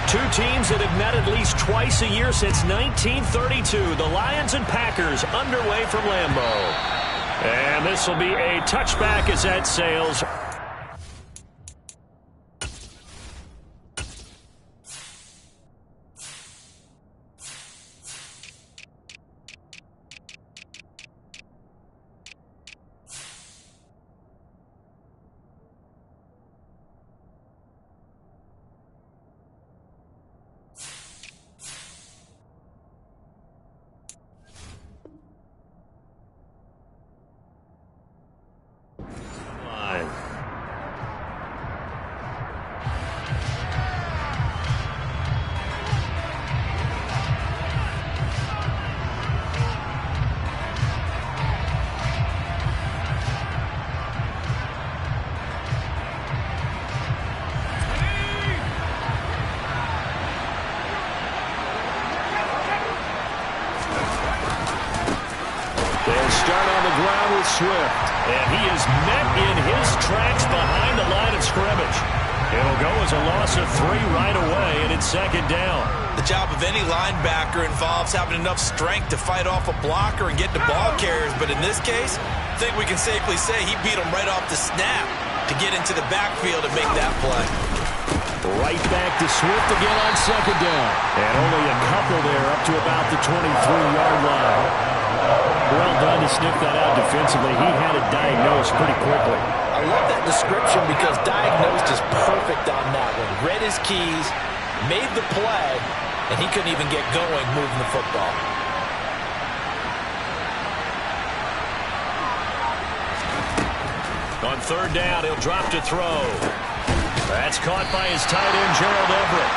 Two teams that have met at least twice a year since 1932. The Lions and Packers underway from Lambeau. And this will be a touchback as that sails. Start on the ground with Swift. And he is met in his tracks behind the line of scrimmage. It'll go as a loss of 3 right away, and it's second down. The job of any linebacker involves having enough strength to fight off a blocker and get to ball carriers. But in this case, I think we can safely say he beat him right off the snap to get into the backfield and make that play. Right back to Swift again on second down. And only a couple there up to about the 23-yard line. Well done to sniff that out defensively. He had it diagnosed pretty quickly. I love that description because diagnosed is perfect on that one. Read his keys, made the play, and he couldn't even get going moving the football. On third down, he'll drop to throw. That's caught by his tight end, Gerald Everett.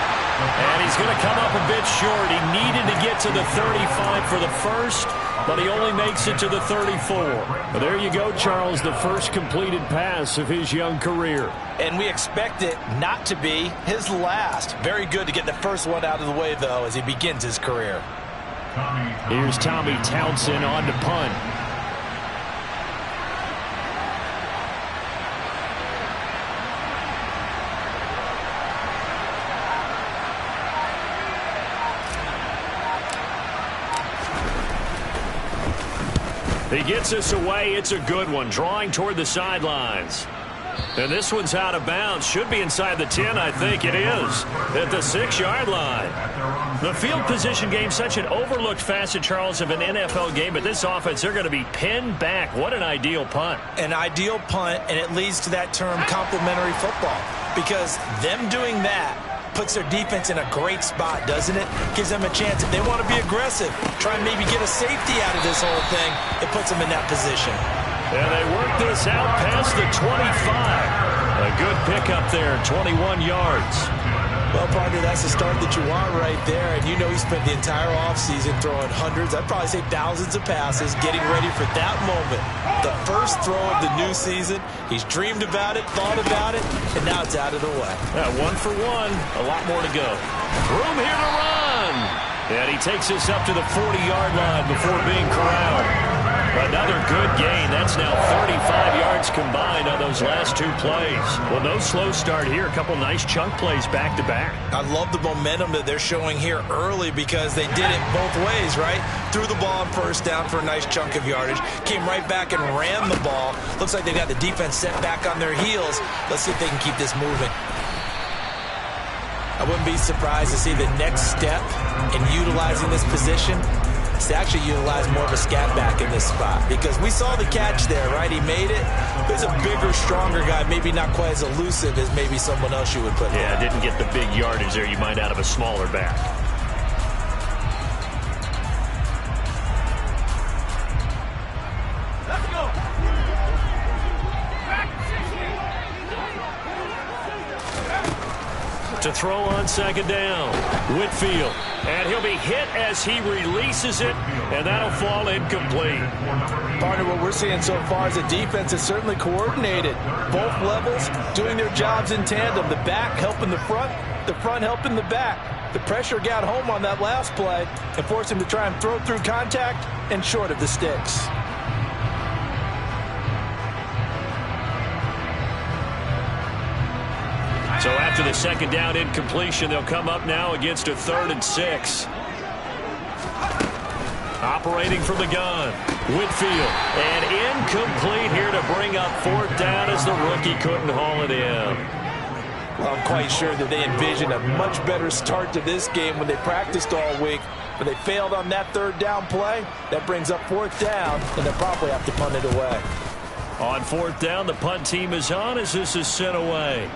And he's going to come up a bit short. He needed to get to the 35 for the first, but he only makes it to the 34. Well, there you go, Charles, the first completed pass of his young career. And we expect it not to be his last. Very good to get the first one out of the way, though, as he begins his career. Here's Tommy Townsend on to punt. He gets us away. It's a good one, drawing toward the sidelines. And this one's out of bounds. Should be inside the 10, I think it is, at the 6-yard line. The field position game, such an overlooked facet, Charles, of an NFL game, but this offense, they're going to be pinned back. What an ideal punt. An ideal punt, and it leads to that term complementary football, because them doing that puts their defense in a great spot, doesn't it? Gives them a chance. If they want to be aggressive, try and maybe get a safety out of this whole thing, it puts them in that position. And they work this out past the 25. A good pickup there, 21 yards. Well, partner, that's the start that you want right there. And you know he spent the entire offseason throwing hundreds, I'd probably say thousands of passes, getting ready for that moment. The first throw of the new season. He's dreamed about it, thought about it, and now it's out of the way. 1 for 1. A lot more to go. Room here to run. And he takes us up to the 40-yard line before being corralled. Another good gain. That's now 35 yards combined on those last 2 plays. Well, no slow start here. A couple nice chunk plays back-to-back. I love the momentum that they're showing here early because they did it both ways, right? Threw the ball on first down for a nice chunk of yardage. Came right back and ran the ball. Looks like they got the defense set back on their heels. Let's see if they can keep this moving. I wouldn't be surprised to see the next step in utilizing this position is to actually utilize more of a scat back in this spot, because we saw the catch there, right? He made it. There's a bigger, stronger guy, maybe not quite as elusive as maybe someone else you would put Yeah, there. didn't get the big yardage there you might out of a smaller back. Let's go. To throw on second down, Whitfield. And he'll be hit as he releases it, and that'll fall incomplete. Partner, what we're seeing so far is the defense is certainly coordinated. Both levels doing their jobs in tandem. The back helping the front helping the back. The pressure got home on that last play and forced him to try and throw through contact and short of the sticks. So after After the second down incompletion, they'll come up now against a 3rd and 6. Operating from the gun, Whitfield. And incomplete here to bring up 4th down as the rookie couldn't haul it in. Well, I'm quite sure that they envisioned a much better start to this game when they practiced all week. But they failed on that 3rd down play. That brings up 4th down, and they'll probably have to punt it away. On 4th down, the punt team is on as this is sent away.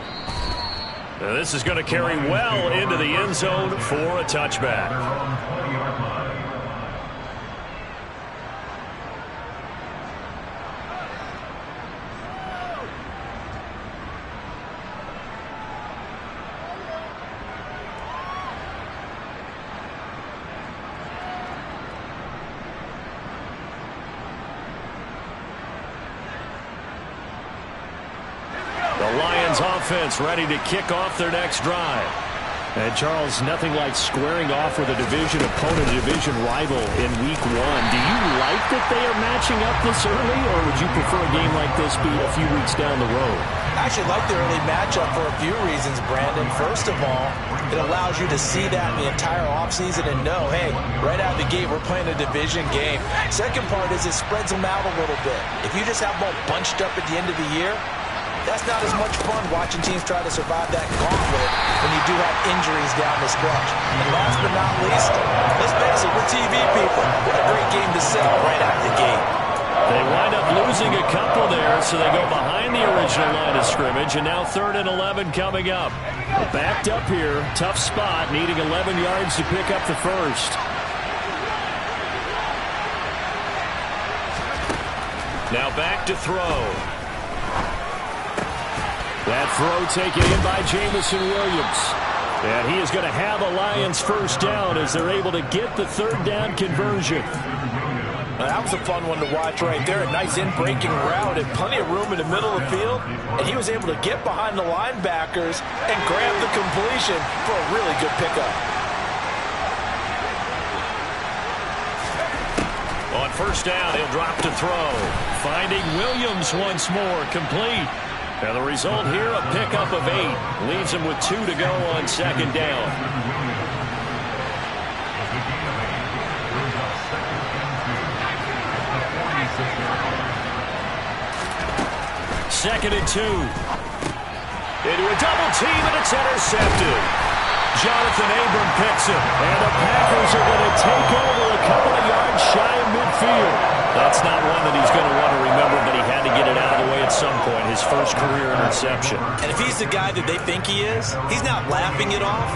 Now this is going to carry well into the end zone for a touchback. Offense ready to kick off their next drive. And Charles, nothing like squaring off with a division opponent, a division rival in week 1. Do you like that they are matching up this early, or would you prefer a game like this be a few weeks down the road? I actually like the early matchup for a few reasons, Brandon. First of all, it allows you to see that in the entire offseason and know, hey, right out of the gate, we're playing a division game. Second part is it spreads them out a little bit. If you just have them all bunched up at the end of the year, that's not as much fun watching teams try to survive that gauntlet when you do have injuries down the stretch. And last but not least, let's face it, we're TV people. What a great game to sell right out the gate. They wind up losing a couple there, so they go behind the original line of scrimmage, and now 3rd and 11 coming up. Backed up here, tough spot, needing 11 yards to pick up the first. Now back to throw. That throw taken in by Jamison Williams. And he is going to have a Lions first down as they're able to get the 3rd down conversion. That was a fun one to watch right there. A nice in-breaking route and plenty of room in the middle of the field. And he was able to get behind the linebackers and grab the completion for a really good pickup. On first down, he'll drop to throw. Finding Williams once more, complete. And the result here, a pickup of 8. Leaves him with 2 to go on 2nd down. 2nd and 2. Into a double team, and it's intercepted. Jonathan Abram picks it, and the Packers are going to take over a couple of yards shy of midfield. That's not one that he's going to want to remember, but he had to get it out of the way at some point, his first career interception. And if he's the guy that they think he is, he's not laughing it off,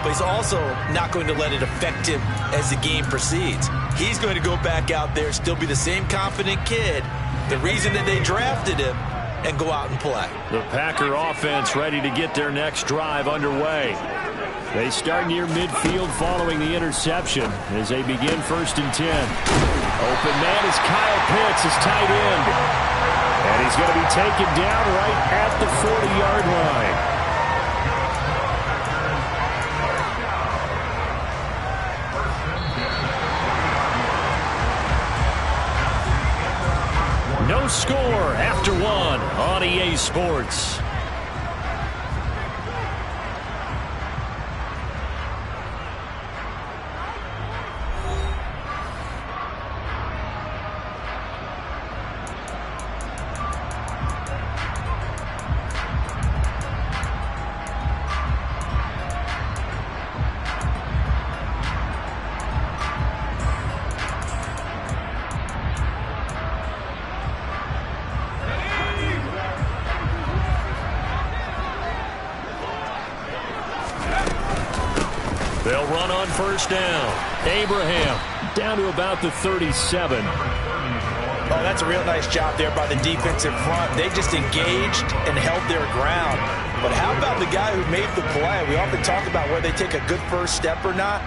but he's also not going to let it affect him as the game proceeds. He's going to go back out there, still be the same confident kid, the reason that they drafted him, and go out and play. The Packer offense ready to get their next drive underway. They start near midfield following the interception as they begin 1st and 10. Open man is Kyle Pitts, his tight end. And he's going to be taken down right at the 40-yard line. No score after 1 on EA Sports. They'll run on first down. Abraham down to about the 37. Oh, that's a real nice job there by the defensive front. They just engaged and held their ground. But how about the guy who made the play? We often talk about whether they take a good first step or not.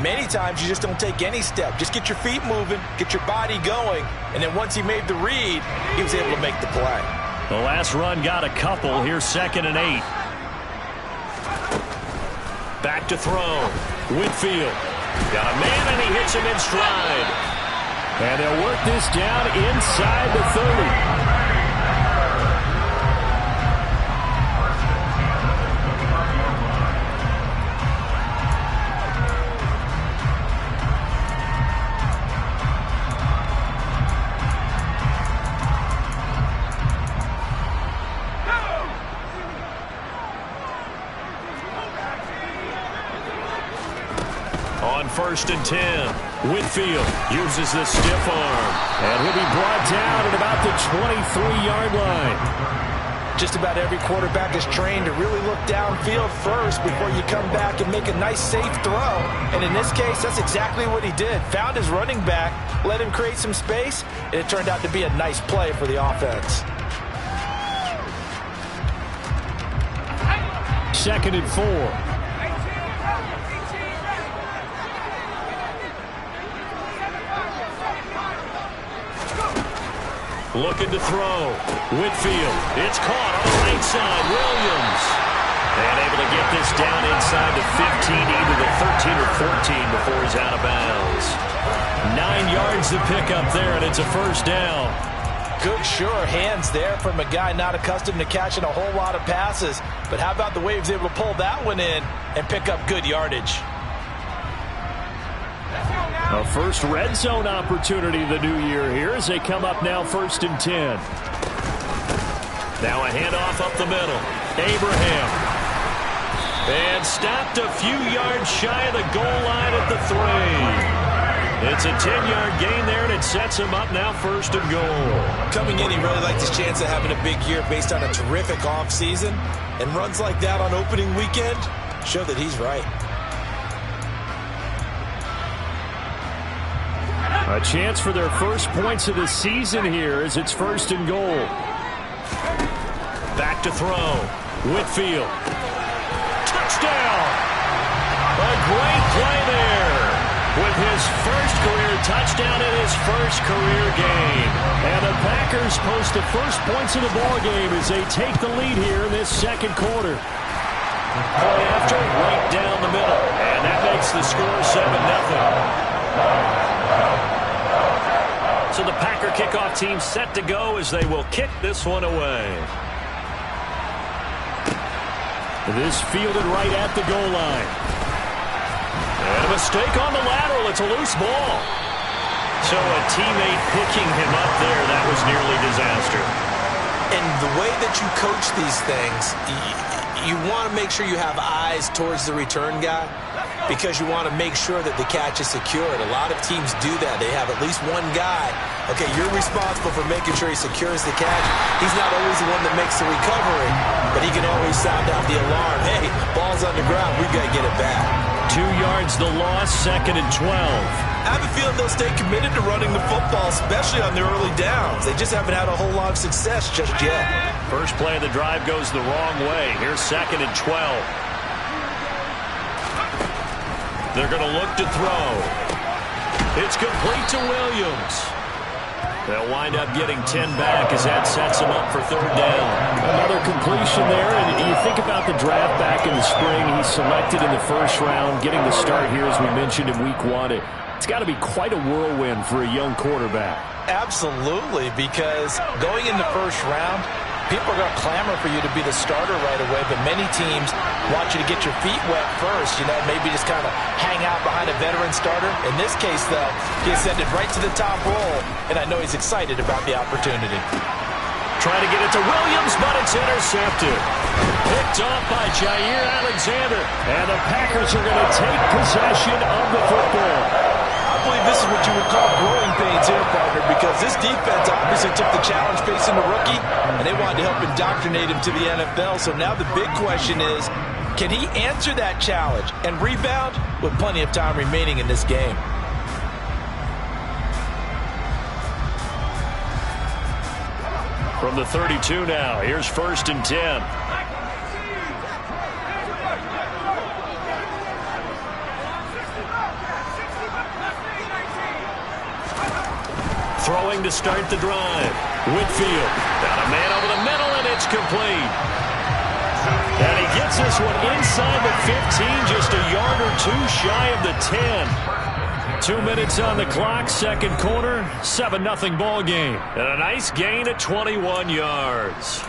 Many times you just don't take any step. Just get your feet moving, get your body going, and then once he made the read, he was able to make the play. The last run got a couple. Here's 2nd and 8. Back to throw. Whitfield. Got a man, and he hits him in stride. And they'll work this down inside the 30. on 1st and 10. Whitfield uses the stiff arm. And he'll be brought down at about the 23-yard line. Just about every quarterback is trained to really look downfield first before you come back and make a nice, safe throw. And in this case, that's exactly what he did. Found his running back, let him create some space, and it turned out to be a nice play for the offense. 2nd and 4. Looking to throw. Whitfield. It's caught on the right side. Williams. And able to get this down inside the 15, either the 13 or 14 before he's out of bounds. 9 yards to pick up there, and it's a 1st down. Good, sure hands there from a guy not accustomed to catching a whole lot of passes. But how about the way he was able to pull that one in and pick up good yardage? A first red zone opportunity the new year here as they come up now 1st and 10. Now a handoff up the middle. Abraham. And stopped a few yards shy of the goal line at the 3. It's a 10-yard gain there, and it sets him up now 1st and goal. Coming in, he really liked his chance of having a big year based on a terrific offseason. And runs like that on opening weekend show that he's right. A chance for their first points of the season here as it's 1st and goal. Back to throw. Whitfield. Touchdown! A great play there with his first career touchdown in his first career game. And the Packers post the first points of the ball game as they take the lead here in this 2nd quarter. Play after, right down the middle. And that makes the score 7-0. So the Packer kickoff team set to go as they will kick this one away. This fielded right at the goal line. And a mistake on the lateral. It's a loose ball. So a teammate picking him up there, that was nearly disaster. And the way that you coach these things, you want to make sure you have eyes towards the return guy, because you want to make sure that the catch is secured. A lot of teams do that. They have at least one guy. Okay, you're responsible for making sure he secures the catch. He's not always the one that makes the recovery, but he can always sound out the alarm. Hey, ball's on the ground. We've got to get it back. 2 yards the loss, 2nd and 12. I have a feeling they'll stay committed to running the football, especially on the early downs. They just haven't had a whole lot of success just yet. First play of the drive goes the wrong way. Here's 2nd and 12. They're going to look to throw. It's complete to Williams. They'll wind up getting 10 back as that sets them up for 3rd down. Another completion there, and you think about the draft back in the spring. He's selected in the 1st round, getting the start here, as we mentioned, in week 1. It's got to be quite a whirlwind for a young quarterback. Absolutely, because going in the 1st round, people are going to clamor for you to be the starter right away, but many teams want you to get your feet wet first, maybe just kind of hang out behind a veteran starter. In this case, though, he ascended right to the top role, and I know he's excited about the opportunity. Trying to get it to Williams, but it's intercepted. Picked off by Jair Alexander, and the Packers are going to take possession of the football. I believe this is what you would call growing pains here, partner, because this defense obviously took the challenge facing the rookie, and they wanted to help indoctrinate him to the NFL. So now the big question is, can he answer that challenge and rebound with plenty of time remaining in this game? From the 32 now, here's 1st and 10. Throwing to start the drive. Whitfield. Got a man over the middle, and it's complete. And he gets this one inside the 15, just a yard or 2 shy of the 10. 2 minutes on the clock, 2nd quarter, 7-0 ball game. And a nice gain of 21 yards.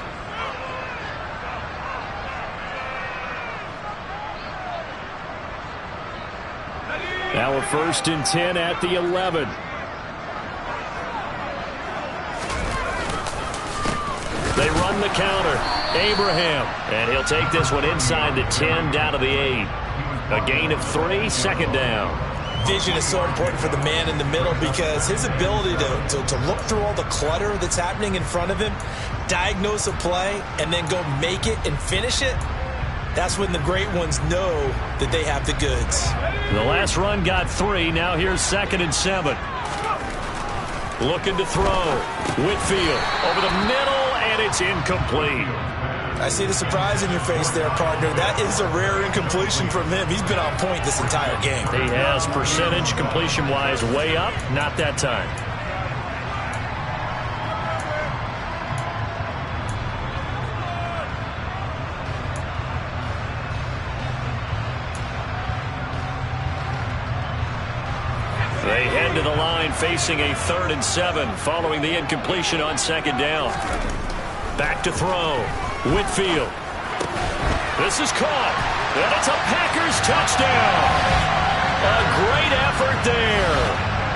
Now a 1st and 10 at the 11. They run the counter. Abraham. And he'll take this one inside the 10, down to the 8. A gain of 3, 2nd down. vision is so important for the man in the middle because his ability to look through all the clutter that's happening in front of him, diagnose a play, and then go make it and finish it, that's when the great ones know that they have the goods. The last run got 3. Now here's 2nd and 7. Looking to throw. Whitfield over the middle, and it's incomplete. I see the surprise in your face there, partner. That is a rare incompletion from him. He's been on point this entire game. He has percentage completion-wise way up. Not that time. They head to the line facing a 3rd and 7 following the incompletion on 2nd down. Back to throw. Whitfield. This is caught. And it's a Packers touchdown. A great effort there.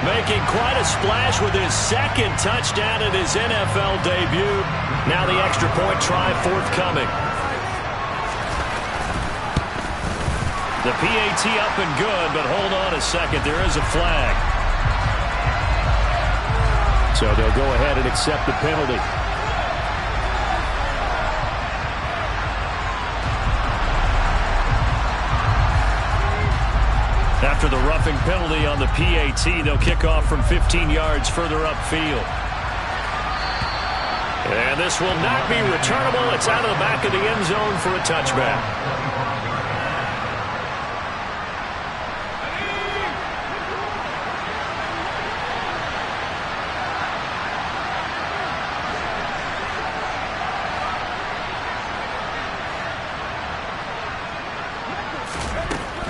Making quite a splash with his 2nd touchdown in his NFL debut. Now the extra point try forthcoming. The PAT up and good, but hold on a second. There is a flag. So they'll go ahead and accept the penalty. After the roughing penalty on the PAT, they'll kick off from 15 yards further upfield. And this will not be returnable. It's out of the back of the end zone for a touchback.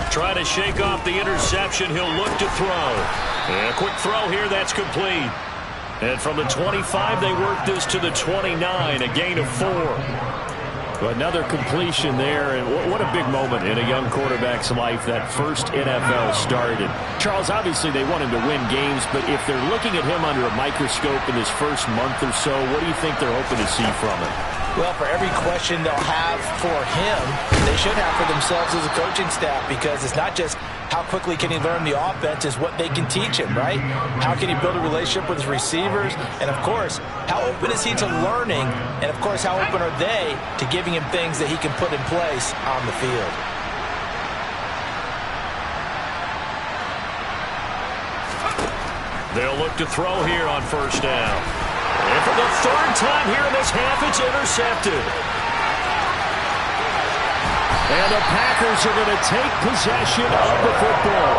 Try to shake off the interception. He'll look to throw. And a quick throw here. That's complete. And from the 25, they work this to the 29, a gain of 4. Another completion there, and what a big moment in a young quarterback's life, that first NFL start. And Charles, obviously they want him to win games, but if they're looking at him under a microscope in his first month or so, what do you think they're hoping to see from him? Well, for every question they'll have for him, they should have for themselves as a coaching staff, because it's not just how quickly can he learn the offense, is what they can teach him, right? How can he build a relationship with his receivers? And, of course, how open is he to learning? And, of course, how open are they to giving him things that he can put in place on the field? They'll look to throw here on 1st down. And for the 3rd time here in this half, it's intercepted. And the Packers are going to take possession of the football.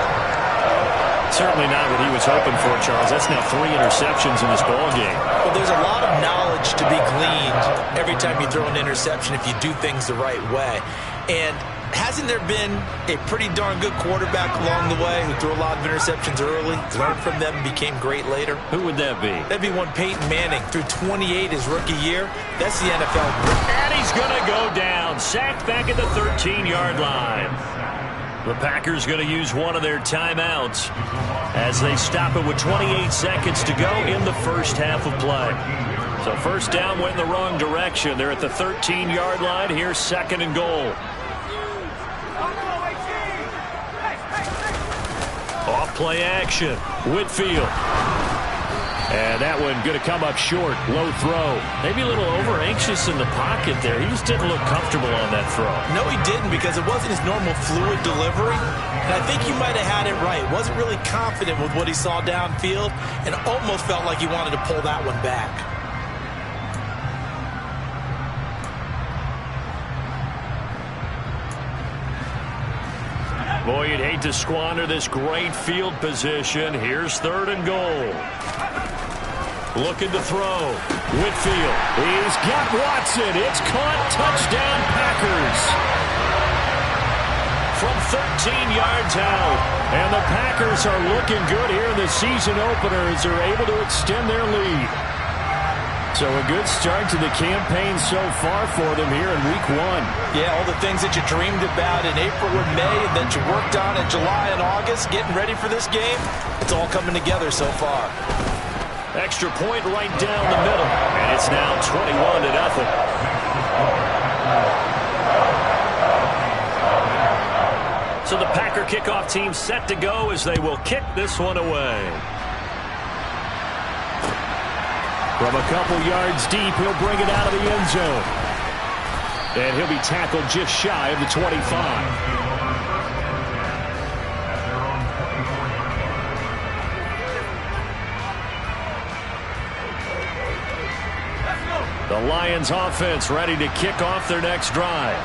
Certainly not what he was hoping for, Charles. That's now 3 interceptions in this ball game. Well, there's a lot of knowledge to be gleaned every time you throw an interception if you do things the right way. And hasn't there been a pretty darn good quarterback along the way who threw a lot of interceptions early, learned from them, and became great later? Who would that be? That'd be one Peyton Manning. Threw 28 his rookie year. That's the NFL. And he's going to go down. Sacked back at the 13-yard line. The Packers going to use one of their timeouts as they stop it with 28 seconds to go in the first half of play. So 1st down went in the wrong direction. They're at the 13-yard line. Here's 2nd and goal. Off play action. Whitfield. And that one going to come up short. Low throw. Maybe a little over-anxious in the pocket there. He just didn't look comfortable on that throw. No, he didn't, because it wasn't his normal fluid delivery. And I think you might have had it right. Wasn't really confident with what he saw downfield and almost felt like he wanted to pull that one back. Boy, you'd hate to squander this great field position. Here's 3rd and goal. Looking to throw. Whitfield. He's got Watson. It's caught. Touchdown, Packers. From 13 yards out. And the Packers are looking good here in the season opener as they're able to extend their lead. So a good start to the campaign so far for them here in week 1. Yeah, all the things that you dreamed about in April and May and that you worked on in July and August, getting ready for this game, it's all coming together so far. Extra point right down the middle. And it's now 21-0. So the Packer kickoff team set to go as they will kick this one away. From a couple yards deep, he'll bring it out of the end zone. And he'll be tackled just shy of the 25. The Lions offense ready to kick off their next drive.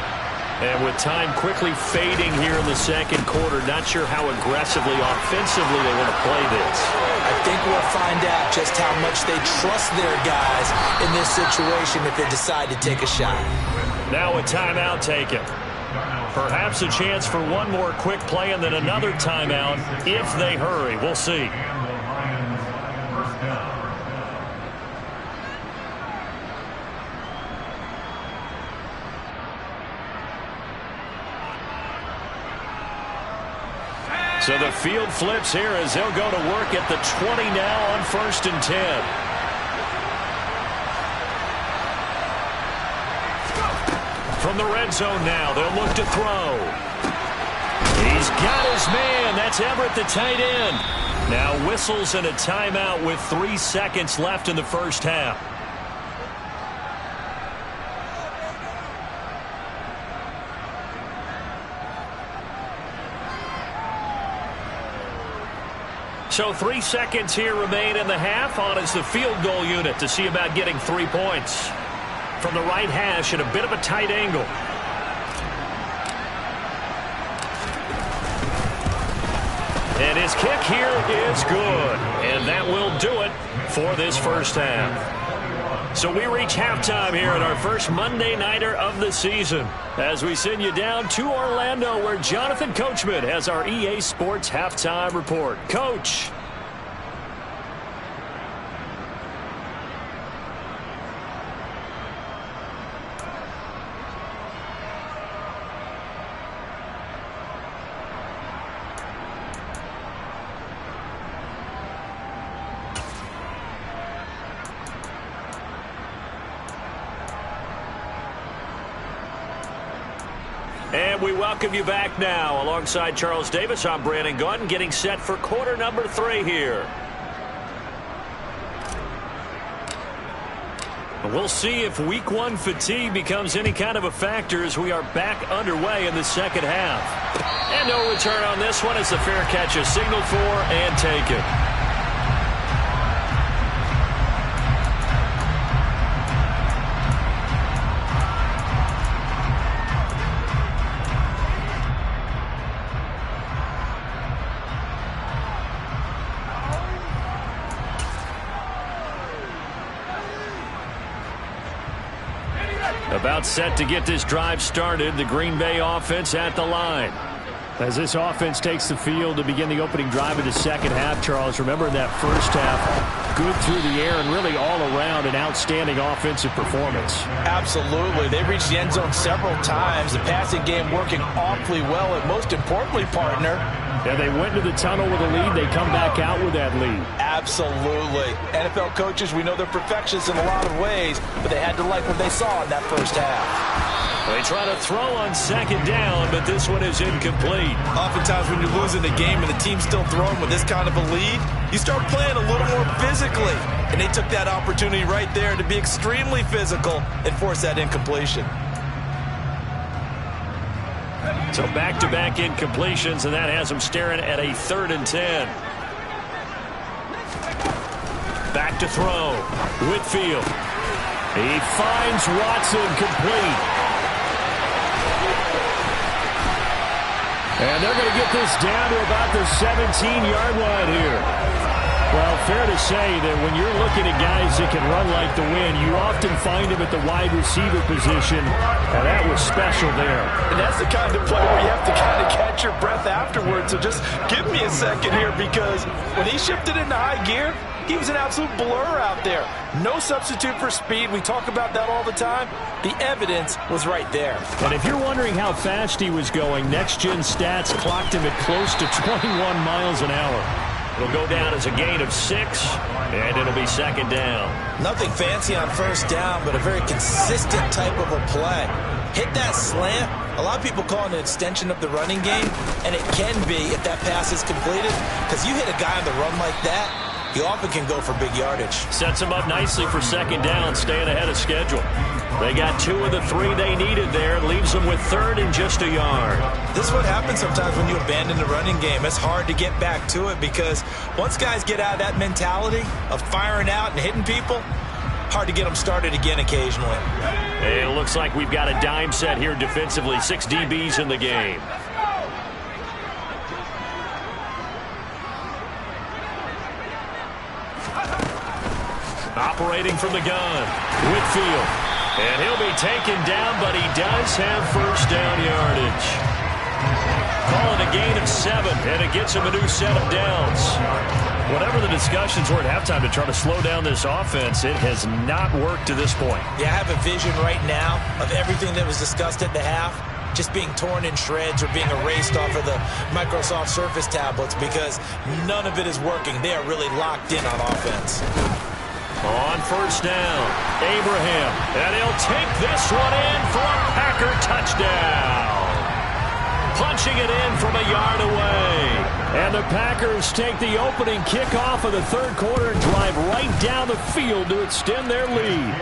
And with time quickly fading here in the second quarter, not sure how aggressively, offensively they want to play this. I think we'll find out just how much they trust their guys in this situation if they decide to take a shot. Now a timeout taken. Perhaps a chance for one more quick play and then another timeout if they hurry. We'll see. So the field flips here as they'll go to work at the 20 now on 1st and 10. From the red zone now, they'll look to throw. He's got his man. That's Everett, the tight end. Now whistles and a timeout with 3 seconds left in the first half. So 3 seconds here remain in the half. On is the field goal unit to see about getting 3 points. From the right hash at a bit of a tight angle. And his kick here is good. And that will do it for this first half. So we reach halftime here at our first Monday Nighter of the season as we send you down to Orlando where Jonathan Coachman has our EA Sports Halftime Report. Coach. And we welcome you back now. Alongside Charles Davis, I'm Brandon Gaudin, getting set for quarter number 3 here. We'll see if week 1 fatigue becomes any kind of a factor as we are back underway in the second half. And no return on this one as the fair catch is signaled for and taken. About set to get this drive started, the Green Bay offense at the line. As this offense takes the field to begin the opening drive of the second half, Charles, remember in that first half, good through the air and really all around an outstanding offensive performance. Absolutely. They reached the end zone several times. The passing game working awfully well, and most importantly, partner, yeah, they went to the tunnel with a lead. They come back out with that lead. Absolutely. NFL coaches, we know they're perfectionists in a lot of ways, but they had to like what they saw in that first half. They try to throw on second down, but this one is incomplete. Oftentimes when you're losing the game and the team's still throwing with this kind of a lead, you start playing a little more physically. And they took that opportunity right there to be extremely physical and force that incompletion. So back-to-back incompletions, and that has them staring at a 3rd and 10. Back to throw. Whitfield. He finds Watson complete. And they're going to get this down to about the 17-yard line here. Well, fair to say that when you're looking at guys that can run like the wind, you often find them at the wide receiver position, and that was special there. And that's the kind of play where you have to kind of catch your breath afterwards. So just give me a second here, because when he shifted into high gear, he was an absolute blur out there. No substitute for speed. We talk about that all the time. The evidence was right there. And if you're wondering how fast he was going, next-gen stats clocked him at close to 21 miles an hour. It'll go down as a gain of 6, and it'll be second down. Nothing fancy on first down, but a very consistent type of a play. Hit that slant, A lot of people call it an extension of the running game, and it can be if that pass is completed, because you hit a guy on the run like that, he often can go for big yardage. Sets him up nicely for second down, staying ahead of schedule. They got 2 of the 3 they needed there. Leaves them with 3rd and just a yard. This is what happens sometimes when you abandon the running game. It's hard to get back to it because once guys get out of that mentality of firing out and hitting people, hard to get them started again occasionally. It looks like we've got a dime set here defensively. 6 DBs in the game. Operating from the gun, Whitfield. And he'll be taken down, but he does have first down yardage. Call it a gain of 7, and it gets him a new set of downs. Whatever the discussions were at halftime to try to slow down this offense, it has not worked to this point. Yeah, I have a vision right now of everything that was discussed at the half just being torn in shreds or being erased off of the Microsoft Surface tablets because none of it is working. They are really locked in on offense. On first down, Abraham, and he'll take this one in for a Packer touchdown. Punching it in from a yard away. And the Packers take the opening kickoff of the 3rd quarter and drive right down the field to extend their lead.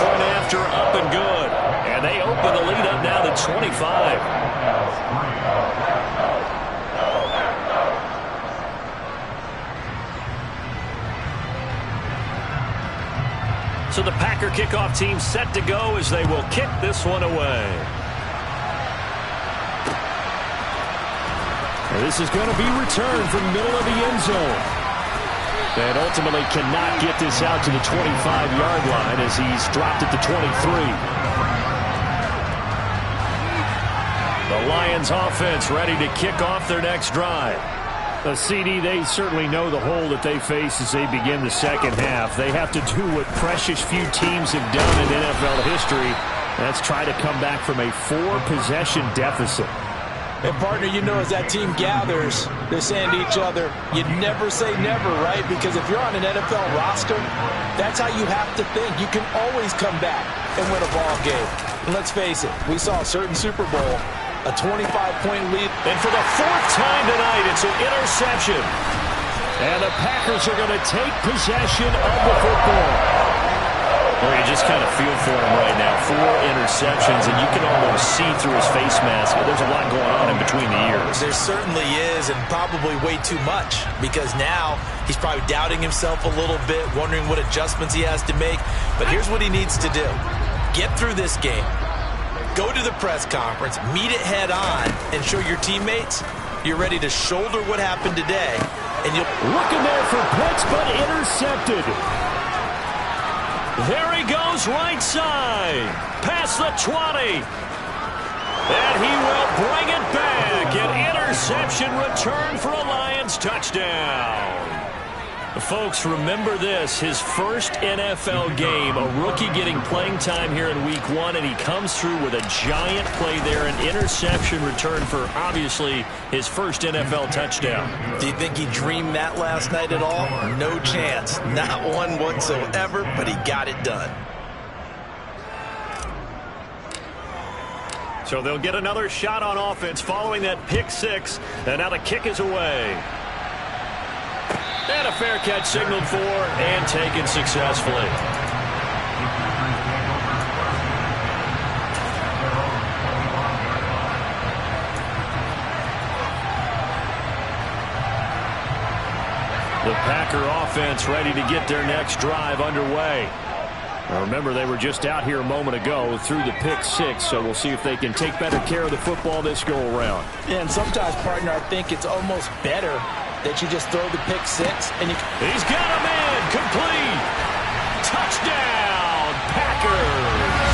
Point after up and good. And they open the lead up now to 25. So the Packer kickoff team set to go as they will kick this one away. And this is going to be returned from middle of the end zone. And ultimately cannot get this out to the 25-yard line as he's dropped at the 23. The Lions offense ready to kick off their next drive. The CD, they certainly know the hole that they face as they begin the second half. They have to do what precious few teams have done in NFL history. That's try to come back from a 4-possession deficit. And, partner, you know, as that team gathers, they're saying to each other, you never say never, right? Because if you're on an NFL roster, that's how you have to think. You can always come back and win a ball game. And let's face it, we saw a certain Super Bowl, a 25-point lead. And for the 4th time tonight, it's an interception. And the Packers are going to take possession of the football. Well, you just kind of feel for him right now. 4 interceptions, and you can almost see through his face mask. There's a lot going on in between the ears. There certainly is, and probably way too much, because now he's probably doubting himself a little bit, wondering what adjustments he has to make. But here's what he needs to do. Get through this game. Go to the press conference, meet it head on, and show your teammates you're ready to shoulder what happened today. And you'll looking there for Pitts, but intercepted. There he goes right side. Past the 20. And he will bring it back. An interception return for a Lions touchdown. Folks, remember this, his first NFL game, a rookie getting playing time here in week 1, and he comes through with a giant play there, an interception return for, obviously, his first NFL touchdown. Do you think he dreamed that last night at all? No chance. Not one whatsoever, but he got it done. So they'll get another shot on offense following that pick 6, and now the kick is away. And a fair catch signaled for and taken successfully. The Packer offense ready to get their next drive underway. Now remember, they were just out here a moment ago through the pick 6, so we'll see if they can take better care of the football this go-around. Yeah, and sometimes, partner, I think it's almost better that you just throw the pick 6 and you... He's got a man, complete. Touchdown, Packers.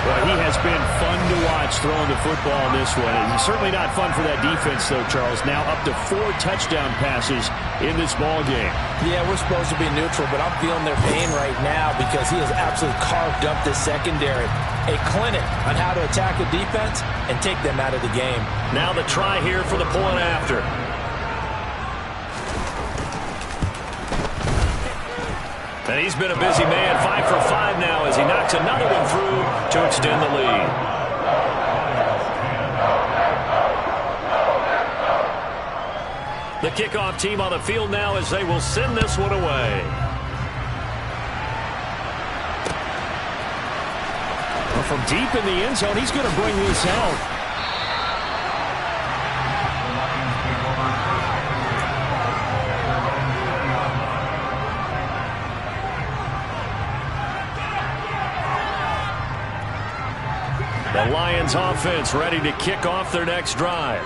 Well, he has been fun to watch throwing the football in this one. And certainly not fun for that defense, though, Charles. Now up to 4 touchdown passes in this ball game. Yeah, we're supposed to be neutral, but I'm feeling their pain right now because he has absolutely carved up the secondary. A clinic on how to attack a defense and take them out of the game. Now the try here for the point after. And he's been a busy man, 5 for 5 now as he knocks another one through to extend the lead. The kickoff team on the field now as they will send this one away. Well, from deep in the end zone, he's going to bring this out. The Lions offense ready to kick off their next drive.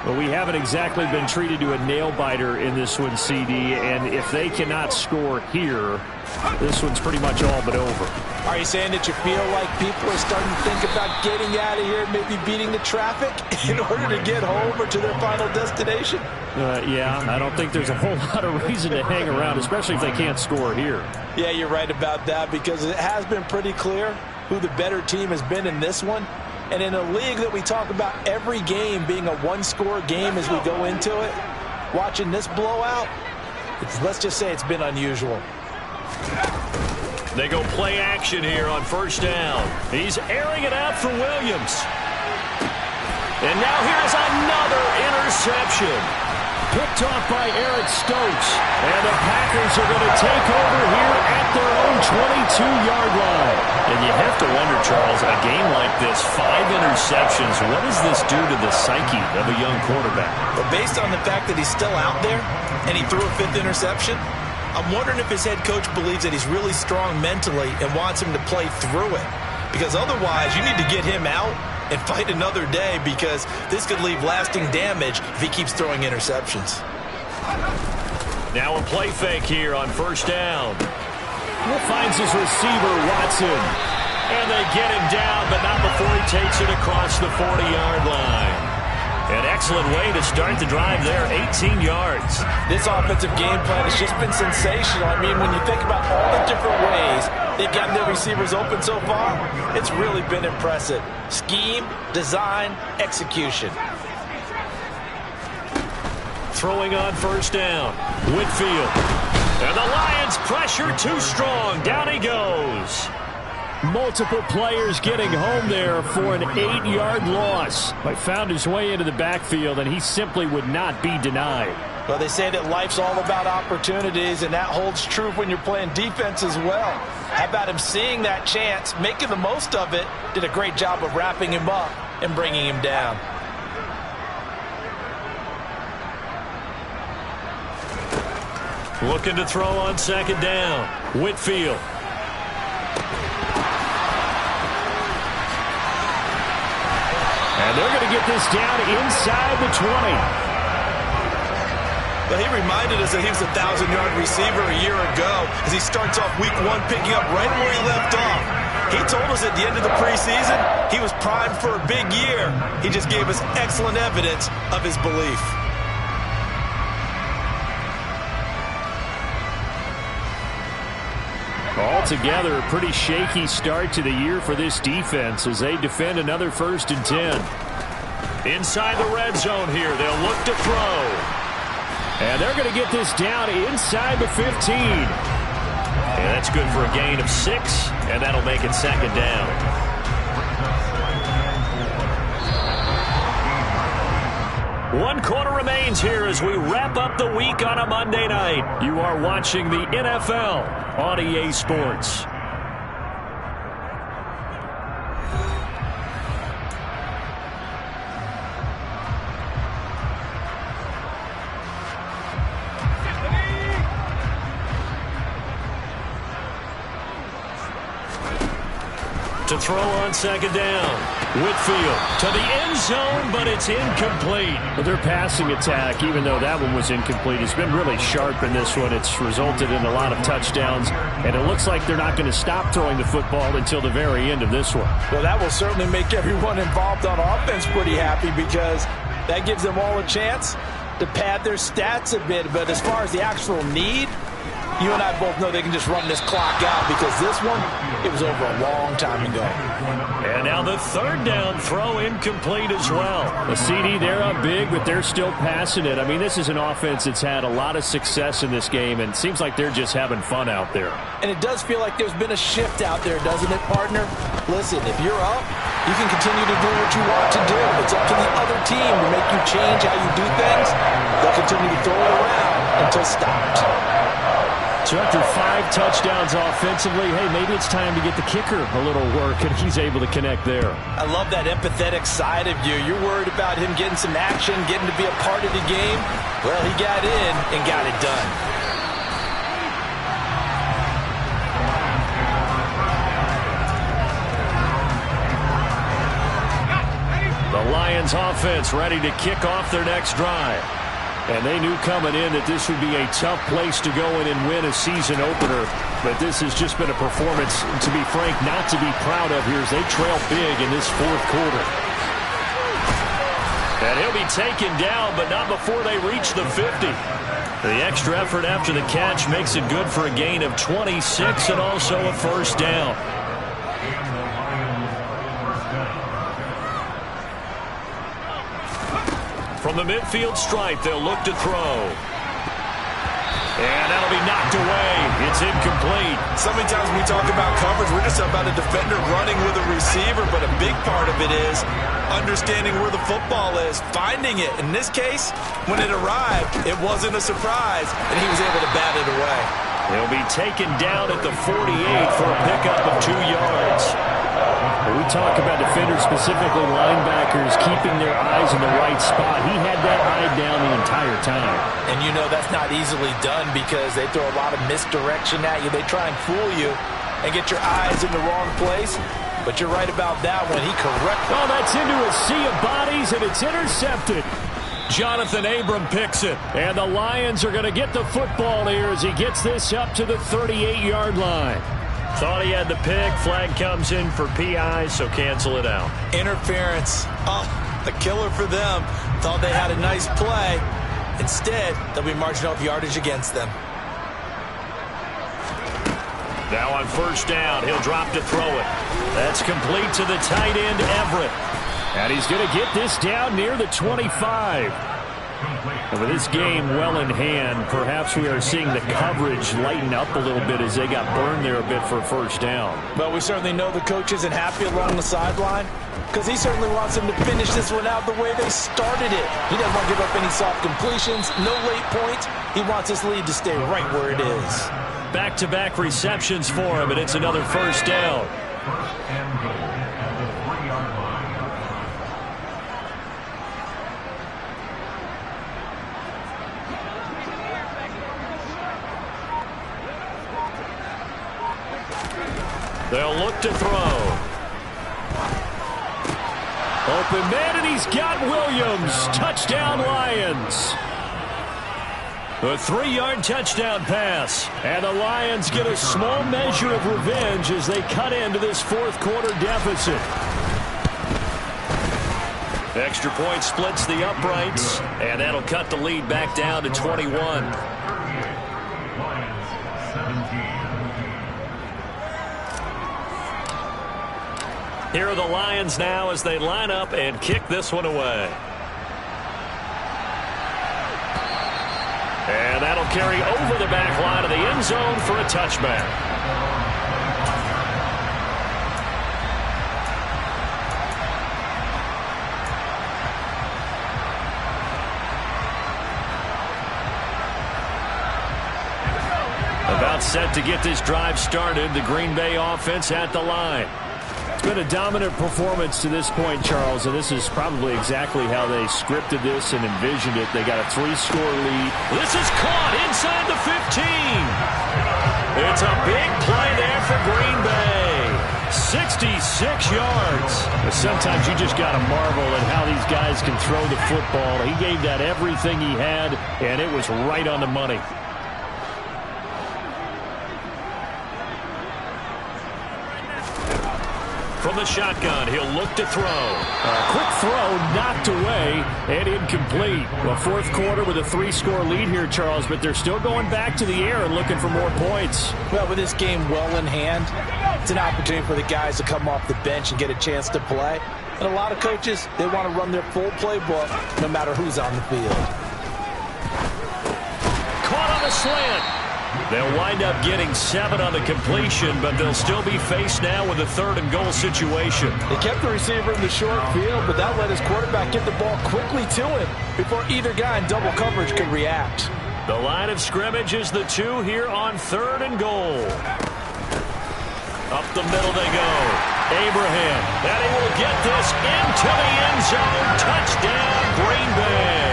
Well, we haven't exactly been treated to a nail-biter in this one, CD, and if they cannot score here, this one's pretty much all but over. Are you saying that you feel like people are starting to think about getting out of here, maybe beating the traffic in order to get home or to their final destination? Yeah, I don't think there's a whole lot of reason to hang around, especially if they can't score here. Yeah, you're right about that, because it has been pretty clear who the better team has been in this one. And in a league that we talk about every game being a one-score game as we go into it, watching this blowout, let's just say it's been unusual. They go play action here on first down. He's airing it out for Williams. And now here's another interception. Picked off by Eric Stokes. And the Packers are going to take over here at their own 22-yard line. And you have to wonder, Charles, a game like this, 5 interceptions, what does this do to the psyche of a young quarterback? But based on the fact that he's still out there and he threw a 5th interception, I'm wondering if his head coach believes that he's really strong mentally and wants him to play through it. Because otherwise, you need to get him out and fight another day, because this could leave lasting damage if he keeps throwing interceptions. Now a play fake here on first down. Finds his receiver, Watson. And they get him down, but not before he takes it across the 40-yard line. An excellent way to start the drive there, 18 yards. This offensive game plan has just been sensational. I mean, when you think about all the different ways they've gotten their receivers open so far, it's really been impressive. Scheme, design, execution. Throwing on first down, Whitfield. And the Lions pressure too strong. Down he goes. Multiple players getting home there for an 8-yard loss. But found his way into the backfield, and he simply would not be denied. Well, they say that life's all about opportunities, and that holds true when you're playing defense as well. How about him seeing that chance, making the most of it, did a great job of wrapping him up and bringing him down. Looking to throw on second down. Whitfield. And they're going to get this down inside the 20. But he reminded us that he was a 1,000-yard receiver a year ago as he starts off week 1 picking up right where he left off. He told us at the end of the preseason he was primed for a big year. He just gave us excellent evidence of his belief. Altogether, a pretty shaky start to the year for this defense as they defend another 1st and 10. Inside the red zone here, they'll look to throw. And they're going to get this down inside the 15. And that's good for a gain of 6, and that'll make it second down. One quarter remains here as we wrap up the week on a Monday night. You are watching the NFL on EA Sports. To throw on second down. Whitfield to the end zone, but it's incomplete. But their passing attack, even though that one was incomplete, has been really sharp in this one. It's resulted in a lot of touchdowns, and it looks like they're not going to stop throwing the football until the very end of this one. Well, that will certainly make everyone involved on offense pretty happy, because that gives them all a chance to pad their stats a bit. But as far as the actual need, you and I both know they can just run this clock out, because this one, it was over a long time ago. And now the third down throw incomplete as well. The CD, they're up big, but they're still passing it. I mean, this is an offense that's had a lot of success in this game, and it seems like they're just having fun out there. And it does feel like there's been a shift out there, doesn't it, partner? Listen, if you're up, you can continue to do what you want to do. It's up to the other team to make you change how you do things. They'll continue to throw it around until stopped. So after 5 touchdowns offensively, hey, maybe it's time to get the kicker a little work, and he's able to connect there. I love that empathetic side of you. You're worried about him getting some action, getting to be a part of the game. Well, he got in and got it done. The Lions offense ready to kick off their next drive. And they knew coming in that this would be a tough place to go in and win a season opener. But this has just been a performance, to be frank, not to be proud of here as they trail big in this fourth quarter. And he'll be taken down, but not before they reach the 50. The extra effort after the catch makes it good for a gain of 26 and also a first down. From the midfield stripe, they'll look to throw. And that'll be knocked away. It's incomplete. So many times when we talk about coverage, we're just about a defender running with a receiver, but a big part of it is understanding where the football is, finding it. In this case, when it arrived, it wasn't a surprise, and he was able to bat it away. He'll be taken down at the 48 for a pickup of 2 yards. When we talk about defenders, specifically linebackers, keeping their eyes in the right spot, he had that eye down the entire time. And you know that's not easily done because they throw a lot of misdirection at you. They try and fool you and get your eyes in the wrong place. But you're right about that one. He corrected. Oh, that's into a sea of bodies, and it's intercepted. Jonathan Abram picks it. And the Lions are going to get the football here as he gets this up to the 38-yard line. Thought he had the pick. Flag comes in for PI, so cancel it out. Interference. Oh, a killer for them. Thought they had a nice play. Instead, they'll be marching off yardage against them. Now on first down, he'll drop to throw it. That's complete to the tight end, Everett. And he's going to get this down near the 25. And with this game well in hand, perhaps we are seeing the coverage lighten up a little bit as they got burned there a bit for a first down. But we certainly know the coach isn't happy along the sideline because he certainly wants them to finish this one out the way they started it. He doesn't want to give up any soft completions, no late points. He wants his lead to stay right where it is. Back-to-back receptions for him, and it's another first down. They'll look to throw. Open man, and he's got Williams. Touchdown, Lions. A 3-yard touchdown pass. And the Lions get a small measure of revenge as they cut into this fourth quarter deficit. Extra point splits the uprights, and that'll cut the lead back down to 21. Here are the Lions now as they line up and kick this one away. And that'll carry over the back line of the end zone for a touchback. About set to get this drive started, the Green Bay offense at the line. It's been a dominant performance to this point, Charles, and this is probably exactly how they scripted this and envisioned it. They got a 3-score lead. This is caught inside the 15. It's a big play there for Green Bay. 66 yards. But sometimes you just got to marvel at how these guys can throw the football. He gave that everything he had, and it was right on the money. From the shotgun, he'll look to throw. A quick throw knocked away and incomplete. Well, fourth quarter with a 3-score lead here, Charles, but they're still going back to the air and looking for more points. Well, with this game well in hand, it's an opportunity for the guys to come off the bench and get a chance to play. And a lot of coaches, they want to run their full playbook no matter who's on the field. Caught on a slant. They'll wind up getting 7 on the completion, but they'll still be faced now with a 3rd and goal situation. They kept the receiver in the short field, but that let his quarterback get the ball quickly to him before either guy in double coverage could react. The line of scrimmage is the 2 here on 3rd and goal. Up the middle they go. Abraham, and he will get this into the end zone. Touchdown, Green Bay.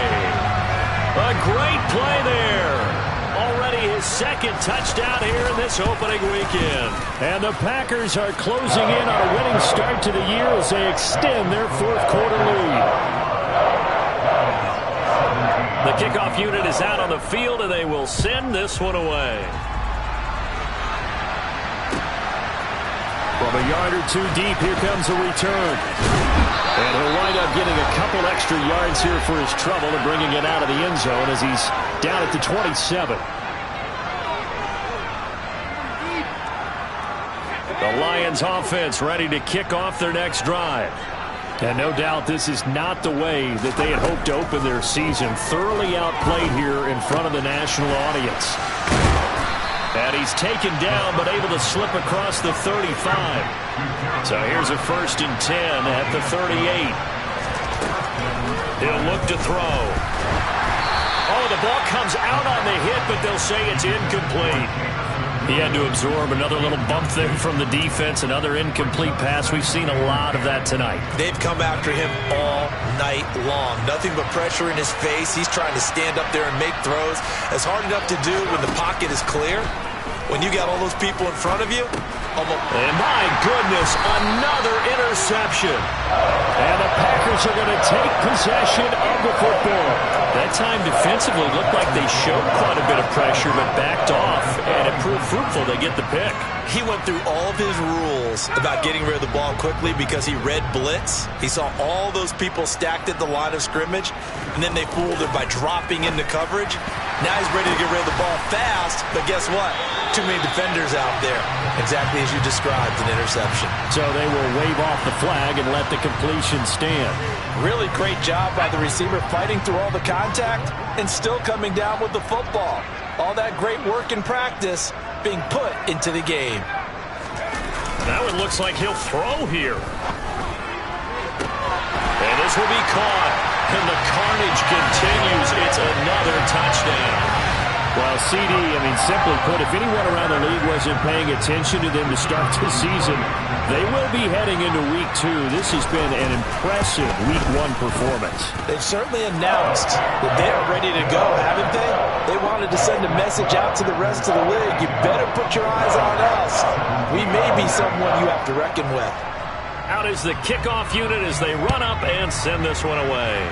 A great play there. Already his 2nd touchdown here in this opening weekend. And the Packers are closing in on a winning start to the year as they extend their 4th quarter lead. The kickoff unit is out on the field, and they will send this one away. From a yard or 2 deep, here comes a return. And he'll wind up getting a couple extra yards here for his trouble and bringing it out of the end zone as he's down at the 27. The Lions offense ready to kick off their next drive. And no doubt this is not the way that they had hoped to open their season. Thoroughly outplayed here in front of the national audience. And he's taken down, but able to slip across the 35. So here's a 1st and 10 at the 38. He'll look to throw. Oh, the ball comes out on the hit, but they'll say it's incomplete. He had to absorb another little bump there from the defense, another incomplete pass. We've seen a lot of that tonight. They've come after him all night long. Nothing but pressure in his face. He's trying to stand up there and make throws. It's hard enough to do when the pocket is clear. When you got all those people in front of you. And my goodness, another interception. And the Packers are going to take possession of the football. That time defensively looked like they showed quite a bit of pressure, but backed off, and it proved fruitful. They get the pick. He went through all of his rules about getting rid of the ball quickly because he read blitz. He saw all those people stacked at the line of scrimmage, and then they fooled him by dropping into coverage. Now he's ready to get rid of the ball fast, but guess what? Too many defenders out there. Exactly as you described, an interception. So they will wave off the flag and let the completion stand. Really great job by the receiver fighting through all the contact and still coming down with the football. All that great work in practice being put into the game. Now it looks like he'll throw here. And this will be caught. And the carnage continues. It's another touchdown. Well, CD, simply put, if anyone around the league wasn't paying attention to them to start the season, they will be heading into Week 2. This has been an impressive Week 1 performance. They've certainly announced that they are ready to go, haven't they? They wanted to send a message out to the rest of the league. You better put your eyes on us. We may be someone you have to reckon with. Out is the kickoff unit as they run up and send this one away.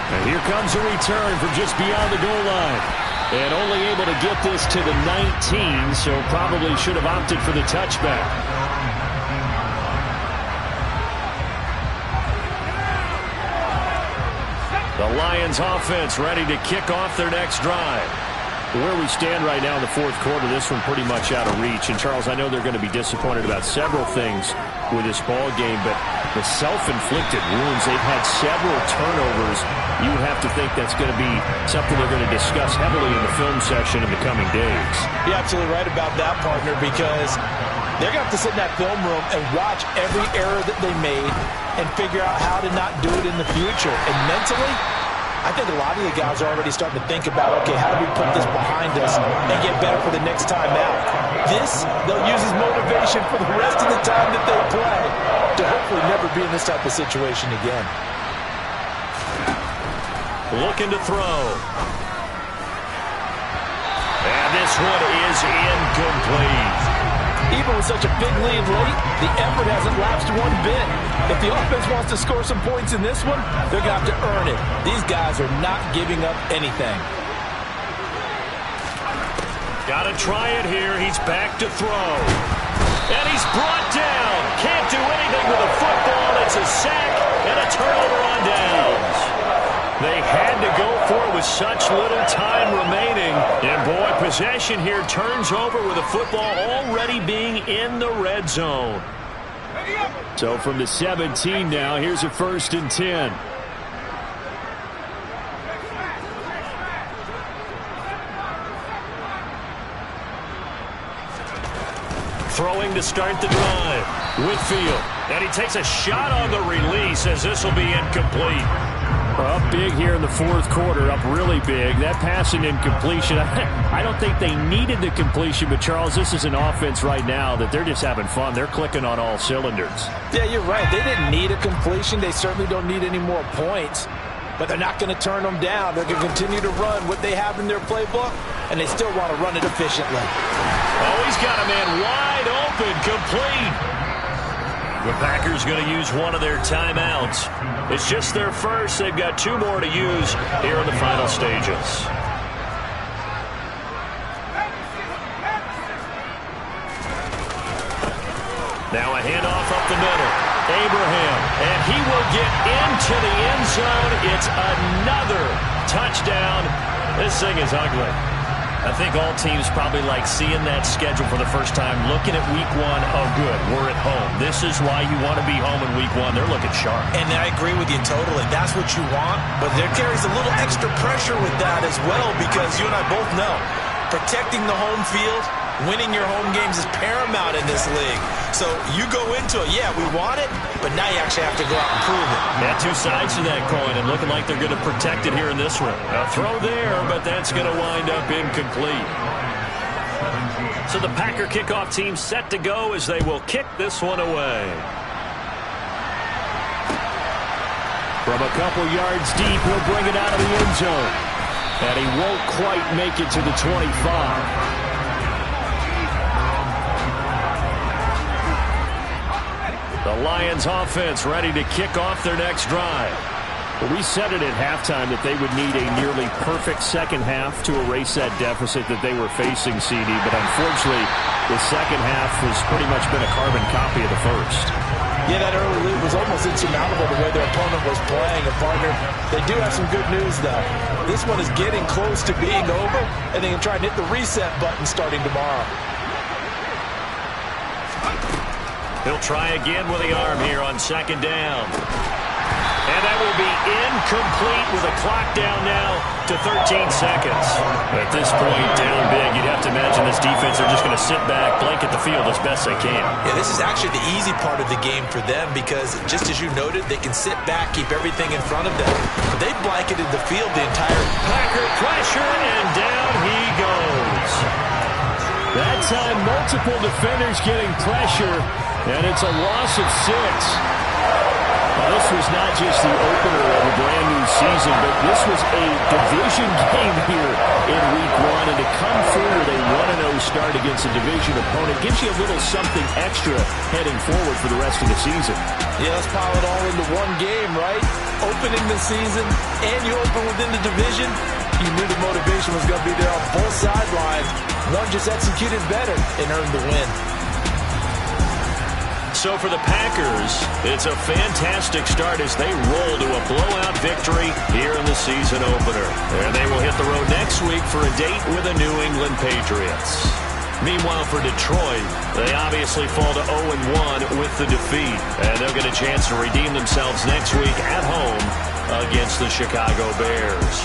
And here comes a return from just beyond the goal line. And only able to get this to the 19, so probably should have opted for the touchback. The Lions offense ready to kick off their next drive. Where we stand right now in the 4th quarter, this one pretty much out of reach. And, Charles, I know they're going to be disappointed about several things with this ball game, but the self-inflicted wounds, they've had several turnovers. You would have to think that's going to be something they're going to discuss heavily in the film section in the coming days. You're absolutely right about that, partner, because they're going to have to sit in that film room and watch every error that they made and figure out how to not do it in the future. And mentally, I think a lot of the guys are already starting to think about, okay, how do we put this behind us and get better for the next time out? This, they'll use as motivation for the rest of the time that they play to hopefully never be in this type of situation again. Looking to throw. And this one is incomplete. Even with such a big lead late, the effort hasn't lapsed one bit. If the offense wants to score some points in this one, they're going to have to earn it. These guys are not giving up anything. Got to try it here. He's back to throw. And he's brought down. Can't do anything with a football. It's a sack and a turnover on downs. They had to go for it with such little time remaining. And, boy, possession here turns over with the football already being in the red zone. So from the 17 now, here's a 1st and 10. throwing to start the drive. Whitfield, and he takes a shot on the release as this will be incomplete. Up big here in the fourth quarter, up really big. That passing incompletion, I don't think they needed the completion, but Charles, this is an offense right now that they're just having fun. They're clicking on all cylinders. Yeah, you're right. They didn't need a completion. They certainly don't need any more points, but they're not going to turn them down. They're going to continue to run what they have in their playbook, and they still want to run it efficiently. Oh, he's got a man wide open, complete. The Packers going to use one of their timeouts. It's just their first. They've got 2 more to use here in the final stages. Now a handoff up the middle. Abraham, and he will get into the end zone. It's another touchdown. This thing is ugly. I think all teams probably like seeing that schedule for the first time, looking at week 1. Oh, good, we're at home. This is why you want to be home in week 1. They're looking sharp. And I agree with you totally. That's what you want. But there carries a little extra pressure with that as well, because you and I both know protecting the home field, winning your home games is paramount in this league. So you go into it, yeah, we want it, but now you actually have to go out and prove it. Yeah, 2 sides to that coin, and looking like they're going to protect it here in this one. A throw there, but that's going to wind up incomplete. So the Packer kickoff team set to go as they will kick this one away. From a couple yards deep, he'll bring it out of the end zone. And he won't quite make it to the 25. The Lions offense ready to kick off their next drive. Well, we said it at halftime that they would need a nearly perfect second half to erase that deficit that they were facing, CD. But unfortunately, the second half has pretty much been a carbon copy of the first. Yeah, that early lead was almost insurmountable the way their opponent was playing. And, partner, they do have some good news, though. This one is getting close to being over, and they can try and hit the reset button starting tomorrow. He'll try again with the arm here on second down. And that will be incomplete with a clock down now to 13 seconds. At this point, down big, you'd have to imagine this defense are just going to sit back, blanket the field as best they can. Yeah, this is actually the easy part of the game for them because, just as you noted, they can sit back, keep everything in front of them. But they blanketed the field the entire Packer pressure, and down he goes. That time, multiple defenders getting pressure, and it's a loss of 6. Now, this was not just the opener of a brand-new season, but this was a division game here in Week 1. And to come through with a 1-0 start against a division opponent gives you a little something extra heading forward for the rest of the season. Yeah, let's pile it all into one game, right? Opening the season, and you open within the division. You knew the motivation was going to be there on both sidelines. One just executed better and earned the win. So for the Packers, it's a fantastic start as they roll to a blowout victory here in the season opener. And they will hit the road next week for a date with the New England Patriots. Meanwhile, for Detroit, they obviously fall to 0-1 with the defeat. And they'll get a chance to redeem themselves next week at home against the Chicago Bears.